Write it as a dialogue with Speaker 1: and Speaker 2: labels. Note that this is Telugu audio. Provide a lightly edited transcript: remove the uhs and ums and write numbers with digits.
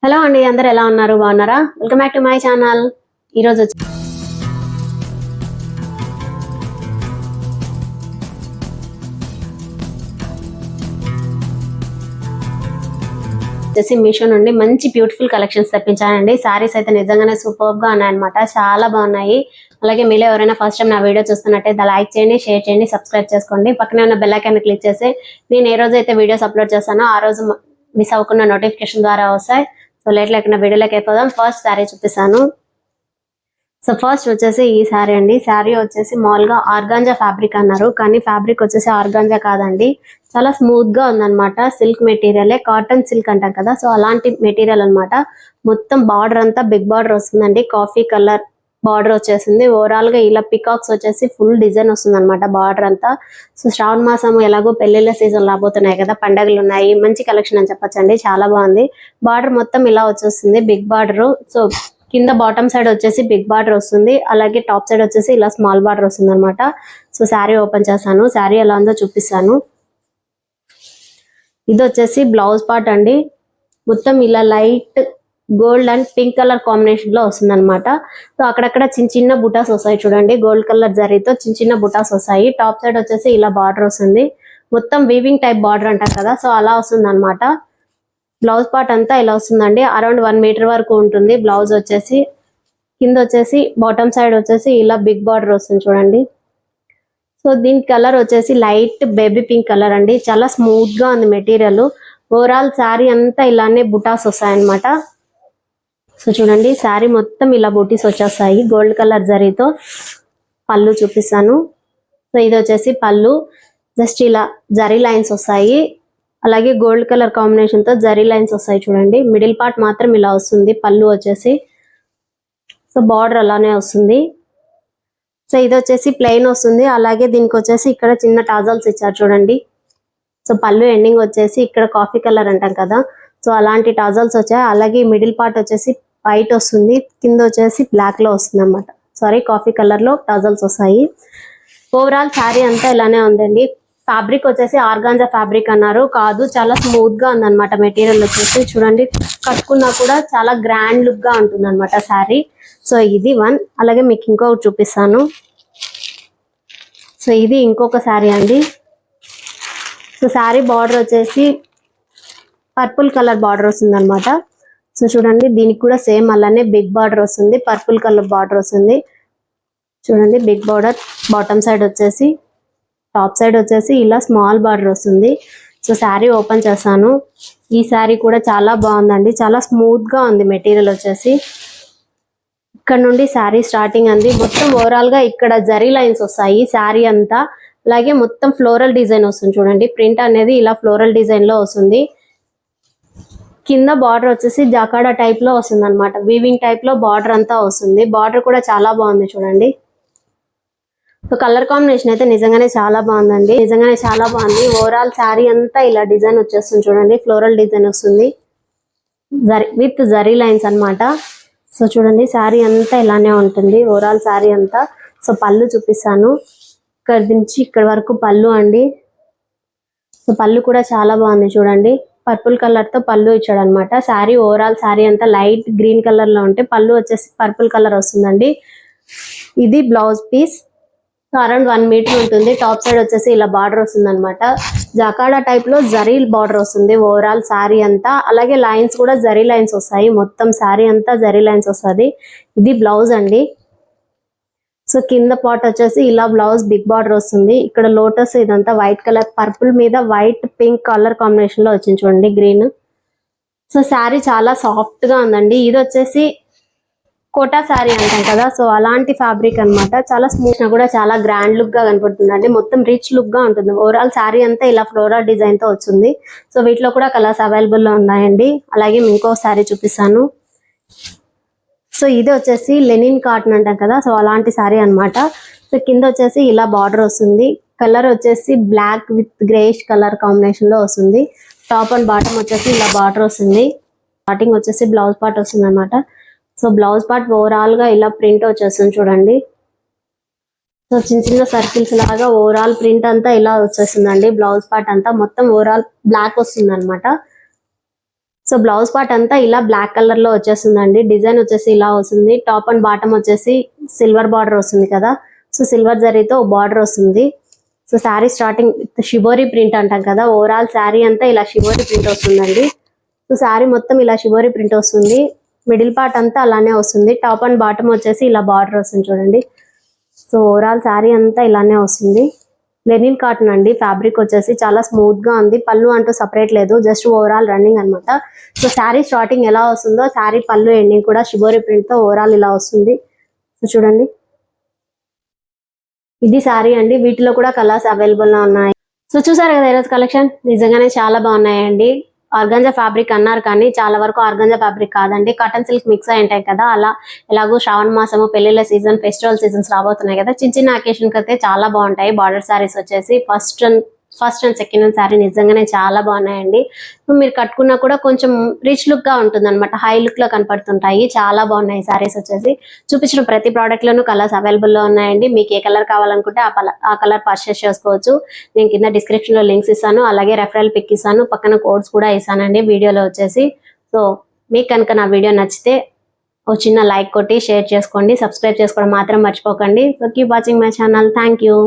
Speaker 1: హలో అండి, అందరు ఎలా ఉన్నారు? బాగున్నారా? Welcome back to my channel. ఈరోజు వచ్చేసి మీషో నుండి మంచి బ్యూటిఫుల్ కలెక్షన్స్ తెప్పించానండి. సారీస్ అయితే నిజంగానే సూపర్ గా ఉన్నాయన్నమాట, చాలా బాగున్నాయి. అలాగే మీలో ఎవరైనా ఫస్ట్ టైం నా వీడియో చూస్తున్నట్టయితే లైక్ చేయండి, షేర్ చేయండి, సబ్స్క్రైబ్ చేసుకోండి. పక్కనే ఉన్న బెల్ ఐకాన్ క్లిక్ చేసి నేను ఏ రోజు అయితే వీడియోస్ అప్లోడ్ చేస్తానో ఆ రోజు మిస్ అవ్వకుండా నోటిఫికేషన్ ద్వారా వస్తాయి. సో లేట్ లేకుండా వీడియోలోకి అయిపోదాం. ఫస్ట్ శారీ చూపిస్తాను. సో ఫస్ట్ వచ్చేసి ఈ శారీ అండి. శారీ వచ్చేసి మామూలుగా ఆర్గాంజా ఫ్యాబ్రిక్ అన్నారు, కానీ ఫ్యాబ్రిక్ వచ్చేసి ఆర్గాంజా కాదండి, చాలా స్మూత్ గా ఉందన్నమాట. సిల్క్ మెటీరియలే, కాటన్ సిల్క్ అంటాం కదా, సో అలాంటి మెటీరియల్ అన్నమాట. మొత్తం బార్డర్ అంతా బిగ్ బార్డర్ వస్తుందండి, కాఫీ కలర్ బార్డర్ వచ్చేసింది. ఓవరాల్ గా ఇలా పికాక్స్ వచ్చేసి ఫుల్ డిజైన్ వస్తుంది అనమాట బార్డర్ అంతా. సో శ్రావణ మాసం ఎలాగో పెళ్లిళ్ళ సీజన్ రాబోతున్నాయి కదా, పండగలు ఉన్నాయి, మంచి కలెక్షన్ అని చెప్పొచ్చండి, చాలా బాగుంది. బార్డర్ మొత్తం ఇలా వచ్చేస్తుంది, బిగ్ బార్డర్. సో కింద బాటమ్ సైడ్ వచ్చేసి బిగ్ బార్డర్ వస్తుంది, అలాగే టాప్ సైడ్ వచ్చేసి ఇలా స్మాల్ బార్డర్ వస్తుంది అనమాట. సో శారీ ఓపెన్ చేస్తాను, శారీ ఎలా ఉందో చూపిస్తాను. ఇది వచ్చేసి బ్లౌజ్ పార్ట్ అండి. మొత్తం ఇలా light gold and pink colour combination లో వస్తుంది అనమాట. సో అక్కడక్కడ చిన్న చిన్న బుటాస్ వస్తాయి చూడండి, గోల్డ్ కలర్ జరీతో చిన్న చిన్న బుటాస్ వస్తాయి. టాప్ సైడ్ వచ్చేసి ఇలా బార్డర్ వస్తుంది, మొత్తం వీవింగ్ టైప్ బార్డర్ అంటారు కదా, సో అలా వస్తుంది అనమాట. బ్లౌజ్ పార్ట్ అంతా ఇలా వస్తుందండి, అరౌండ్ 1 మీటర్ వరకు ఉంటుంది బ్లౌజ్ వచ్చేసి. కింద వచ్చేసి బాటమ్ సైడ్ వచ్చేసి ఇలా బిగ్ బార్డర్ వస్తుంది చూడండి. సో దీని కలర్ వచ్చేసి లైట్ బేబీ పింక్ కలర్ అండి, చాలా స్మూత్ గా ఉంది మెటీరియల్. ఓవరాల్ శారీ అంతా ఇలానే బుటాస్ వస్తాయన్నమాట. సో చూడండి, శారీ మొత్తం ఇలా బూటీస్ వచ్చేస్తాయి గోల్డ్ కలర్ జరీతో. పళ్ళు చూపిస్తాను. సో ఇది వచ్చేసి పళ్ళు, జస్ట్ ఇలా జరీ లైన్స్ వస్తాయి, అలాగే గోల్డ్ కలర్ కాంబినేషన్ తో జరీ లైన్స్ వస్తాయి చూడండి. మిడిల్ పార్ట్ మాత్రం ఇలా వస్తుంది పళ్ళు వచ్చేసి. సో బార్డర్ అలానే వస్తుంది. సో ఇది వచ్చేసి ప్లెయిన్ వస్తుంది, అలాగే దీనికి వచ్చేసి ఇక్కడ చిన్న టాజల్స్ ఇచ్చారు చూడండి. సో పళ్ళు ఎండింగ్ వచ్చేసి ఇక్కడ కాఫీ కలర్ అంటాం కదా, సో అలాంటి టాజల్స్ వచ్చాయి. అలాగే మిడిల్ పార్ట్ వచ్చేసి వైట్ వస్తుంది, కింద వచ్చేసి బ్లాక్ లో వస్తుంది అనమాట, సారీ కాఫీ కలర్ లో టాజల్స్ వస్తాయి. ఓవరాల్ శారీ అంతా ఇలానే ఉందండి. ఫ్యాబ్రిక్ వచ్చేసి ఆర్గాంజా ఫ్యాబ్రిక్ అన్నారు, కాదు, చాలా స్మూత్ గా ఉందన్నమాట మెటీరియల్ వచ్చేసి. చూడండి, కట్టుకున్నా కూడా చాలా గ్రాండ్ లుక్ గా ఉంటుంది అనమాట శారీ. సో ఇది వన్. అలాగే మీకు ఇంకొకటి చూపిస్తాను. సో ఇది ఇంకొక శారీ అండి. సో శారీ బార్డర్ వచ్చేసి పర్పుల్ కలర్ బార్డర్ వస్తుంది అనమాట. సో చూడండి, దీనికి కూడా సేమ్ అలానే బిగ్ బార్డర్ వస్తుంది, పర్పుల్ కలర్ బార్డర్ వస్తుంది చూడండి. బిగ్ బార్డర్ బాటమ్ సైడ్ వచ్చేసి, టాప్ సైడ్ వచ్చేసి ఇలా స్మాల్ బార్డర్ వస్తుంది. సో శారీ ఓపెన్ చేస్తాను. ఈ శారీ కూడా చాలా బాగుందండి, చాలా స్మూత్ గా ఉంది మెటీరియల్ వచ్చేసి. ఇక్కడ నుండి శారీ స్టార్టింగ్ అంది. మొత్తం ఓవరాల్ గా ఇక్కడ జరీ లైన్స్ వస్తాయి శారీ అంతా. అలాగే మొత్తం ఫ్లోరల్ డిజైన్ వస్తుంది చూడండి, ప్రింట్ అనేది ఇలా ఫ్లోరల్ డిజైన్ లో వస్తుంది. కింద బార్డర్ వచ్చేసి జాకాడా టైప్ లో వస్తుంది అనమాట, వీవింగ్ టైప్ లో బార్డర్ అంతా వస్తుంది. బార్డర్ కూడా చాలా బాగుంది చూడండి. సో కలర్ కాంబినేషన్ అయితే నిజంగానే చాలా బాగుందండి, నిజంగానే చాలా బాగుంది. ఓవరాల్ శారీ అంతా ఇలా డిజైన్ వచ్చేస్తుంది చూడండి, ఫ్లోరల్ డిజైన్ వస్తుంది విత్ జరీ లైన్స్ అన్నమాట. సో చూడండి, శారీ అంతా ఇలానే ఉంటుంది ఓవరాల్ శారీ అంతా. సో పళ్ళు చూపిస్తాను. ఇక్కడ నుంచి ఇక్కడ వరకు పళ్ళు అండి. సో పళ్ళు కూడా చాలా బాగుంది చూడండి, పర్పుల్ కలర్ తో పళ్ళు ఇచ్చాడు అనమాట. శారీ ఓవరాల్ శారీ అంతా లైట్ గ్రీన్ కలర్ లో ఉంటే పళ్ళు వచ్చేసి పర్పుల్ కలర్ వస్తుందండి. ఇది బ్లౌజ్ పీస్. అరౌండ్ 1 మీటర్ ఉంటుంది. టాప్ సైడ్ వచ్చేసి ఇలా బార్డర్ వస్తుంది అనమాట, జాకాడా టైప్ లో జరీ బార్డర్ వస్తుంది ఓవరాల్ శారీ అంతా. అలాగే లైన్స్ కూడా జరీ లైన్స్ వస్తాయి, మొత్తం శారీ అంతా జరీ లైన్స్ వస్తుంది. ఇది బ్లౌజ్ అండి. సో కింద పార్ట్ వచ్చేసి ఇలా బ్లౌజ్ బిగ్ బార్డర్ వస్తుంది. ఇక్కడ లోటస్ ఇదంతా వైట్ కలర్, పర్పుల్ మీద వైట్ పింక్ కలర్ కాంబినేషన్ లో వచ్చింది చూడండి, గ్రీన్. సో శారీ చాలా సాఫ్ట్ గా ఉందండి. ఇది వచ్చేసి కోటా శారీ అంటాం కదా, సో అలాంటి ఫ్యాబ్రిక్ అన్నమాట. చాలా స్మూత్ కూడా చాలా గ్రాండ్ లుక్ గా కనపడుతుందండి, మొత్తం రిచ్ లుక్ గా ఉంటుంది. ఓవరాల్ శారీ అంతా ఇలా ఫ్లోరల్ డిజైన్ తో వచ్చింది. సో వీటిలో కూడా కలర్స్ అవైలబుల్ లో ఉన్నాయండి. అలాగే ఇంకో శారీ చూపిస్తాను. సో ఇది వచ్చేసి లెనిన్ కాటన్ అంటాం కదా, సో అలాంటి శారీ అన్నమాట. సో కింద వచ్చేసి ఇలా బార్డర్ వస్తుంది, కలర్ వచ్చేసి black with greyish colour combination లో వస్తుంది. టాప్ అండ్ బాటమ్ వచ్చేసి ఇలా బార్డర్ వస్తుంది. స్టార్టింగ్ వచ్చేసి బ్లౌజ్ పార్ట్ వస్తుంది అనమాట. సో బ్లౌజ్ పార్ట్ ఓవరాల్ గా ఇలా ప్రింట్ వచ్చేస్తుంది చూడండి. సో చిన్న చిన్న సర్కిల్స్ లాగా ఓవరాల్ ప్రింట్ అంతా ఇలా వచ్చేస్తుందండి. బ్లౌజ్ పార్ట్ అంతా మొత్తం ఓవరాల్ బ్లాక్ వస్తుంది అనమాట. సో బ్లౌజ్ పార్ట్ అంతా ఇలా బ్లాక్ కలర్ లో వచ్చేస్తుందండి. డిజైన్ వచ్చేసి ఇలా వస్తుంది. టాప్ అండ్ బాటమ్ వచ్చేసి సిల్వర్ బార్డర్ వస్తుంది కదా, సో సిల్వర్ జరీతో బార్డర్ వస్తుంది. So sari starting shibori print అంటాం కదా, ఓవరాల్ శారీ అంతా ఇలా షిబోరి ప్రింట్ వస్తుందండి. సో శారీ మొత్తం ఇలా షిబోరి ప్రింట్ వస్తుంది. మిడిల్ పార్ట్ అంతా అలానే వస్తుంది. టాప్ అండ్ బాటమ్ వచ్చేసి ఇలా బార్డర్ వస్తుంది చూడండి. సో ఓవరాల్ శారీ అంతా ఇలానే వస్తుంది. లెనిన్ కాటన్ అండి. ఫ్యాబ్రిక్ వచ్చేసి చాలా స్మూత్ గా ఉంది. పళ్ళు అంటూ సపరేట్ లేదు, జస్ట్ ఓవరాల్ రన్నింగ్ అన్నమాట. సో శారీ స్టార్టింగ్ ఎలా వస్తుందో శారీ పళ్ళు ఎండింగ్ కూడా షిబోరి ప్రింట్ తో ఓవరాల్ ఇలా వస్తుంది. సో చూడండి, ఇది శారీ అండి. వీటిలో కూడా కలర్స్ అవైలబుల్ గా ఉన్నాయి. సో చూసారు కదా ఈరోజు కలెక్షన్, నిజంగానే చాలా బాగున్నాయండి. ఆర్గంజా ఫ్యాబ్రిక్ అన్నారు కానీ చాలా వరకు ఆర్గంజా ఫ్యాబ్రిక్ కాదండి, కాటన్ సిల్క్ మిక్స్ అయి ఉంటాయి కదా. అలా ఎలాగో శ్రావణ మాసము, పెళ్లిళ్ళ సీజన్, ఫెస్టివల్ సీజన్స్ రాబోతున్నాయి కదా, చిన్న చిన్న అకేషన్ కి అయితే చాలా బాగుంటాయి. బార్డర్ శారీస్ వచ్చేసి ఫస్ట్ అండ్ సెకండ్ శారీ నిజంగానే చాలా బాగున్నాయండి. మీరు కట్టుకున్నా కూడా కొంచెం రిచ్ లుక్ గా ఉంటుంది అనమాట, హై లుక్ లో కనపడుతుంటాయి. చాలా బాగున్నాయి శారీస్ వచ్చేసి. చూపించిన ప్రతి ప్రోడక్ట్ లోనూ కలర్స్ అవైలబుల్ లో ఉన్నాయండి. మీకు ఏ కలర్ కావాలనుకుంటే ఆ కలర్ పర్చేస్ చేసుకోవచ్చు. నేను కింద డిస్క్రిప్షన్ లో లింక్స్ ఇస్తాను, అలాగే రెఫరల్ పిక్ ఇస్తాను, పక్కన కోడ్స్ కూడా ఇస్తానండి వీడియోలో వచ్చేసి. సో మీకు కనుక నా వీడియో నచ్చితే ఒక చిన్న లైక్ కొట్టి షేర్ చేసుకోండి, సబ్స్క్రైబ్ చేసుకోవడం మాత్రం మర్చిపోకండి. So keep watching my channel. Thank you.